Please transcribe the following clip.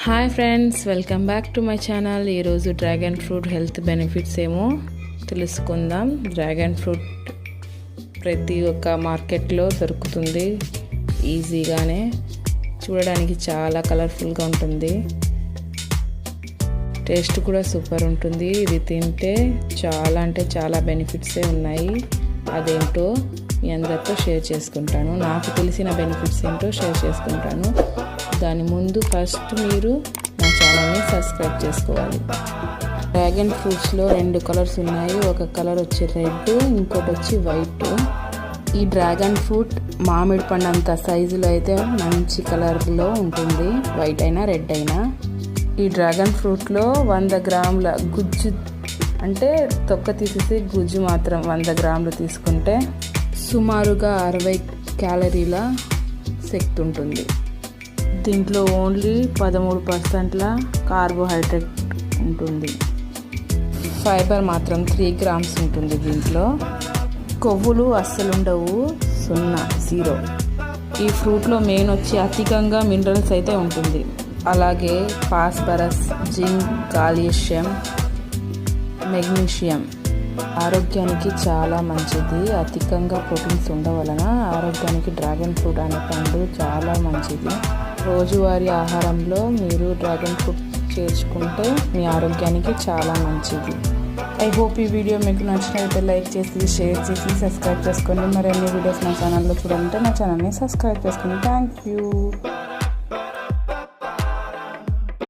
Hi friends, welcome back to my channel. ఈరోజు dragon fruit health benefits ఏమో తెలుసుకుందాం. Dragon fruit ప్రతి ఒక్క మార్కెట్లో దొరుకుతుంది ఈజీగానే. చూడడానికి చాలా కలర్ఫుల్గా ఉంటుంది, టేస్ట్ కూడా సూపర్ ఉంటుంది. ఇది తింటే చాలా అంటే చాలా బెనిఫిట్సే ఉన్నాయి. అదేంటో మీ అందరితో షేర్ చేసుకుంటాను. నాకు తెలిసిన బెనిఫిట్స్ ఏంటో షేర్ చేసుకుంటాను. దాని ముందు ఫస్ట్ మీరు నా ఛానల్ని సబ్స్క్రైబ్ చేసుకోవాలి. డ్రాగన్ ఫ్రూట్స్లో 2 కలర్స్ ఉన్నాయి. ఒక కలర్ వచ్చి రెడ్, ఇంకోటి వచ్చి వైట్. ఈ డ్రాగన్ ఫ్రూట్ మామిడి పండు అంత సైజులో అయితే మంచి కలర్లో ఉంటుంది, వైట్ అయినా రెడ్ అయినా. ఈ డ్రాగన్ ఫ్రూట్లో 100 గ్రాముల గుజ్జు, అంటే తొక్క తీసేసి గుజ్జు మాత్రం 100 గ్రాములు తీసుకుంటే సుమారుగా 60 క్యాలరీల శక్తి ఉంటుంది. దీంట్లో ఓన్లీ 13% కార్బోహైడ్రేట్ ఉంటుంది. ఫైబర్ మాత్రం 3 గ్రామ్స్ ఉంటుంది. దీంట్లో కొవ్వులు అస్సలు ఉండవు, 0. ఈ ఫ్రూట్లో మెయిన్ వచ్చి అధికంగా మినరల్స్ అయితే ఉంటుంది. అలాగే ఫాస్ఫరస్, జింక్, కాల్షియం, మెగ్నీషియం ఆరోగ్యానికి చాలా మంచిది. అధికంగా ప్రోటీన్స్ ఉండవలన ఆరోగ్యానికి డ్రాగన్ ఫ్రూట్ అనే పండు చాలా మంచిది. రోజువారీ ఆహారంలో మీరు డ్రాగన్ ఫ్రూట్ చేర్చుకుంటే మీ ఆరోగ్యానికి చాలా మంచిది. ఐ హోప్ ఈ వీడియో మీకు నచ్చినట్లయితే లైక్ చేసి, షేర్ చేసి, సబ్స్క్రైబ్ చేసుకోండి. మరిన్ని వీడియోస్ నా ఛానల్లో చూడాలంటే నా ఛానల్ని సబ్స్క్రైబ్ చేసుకోండి. Thank you.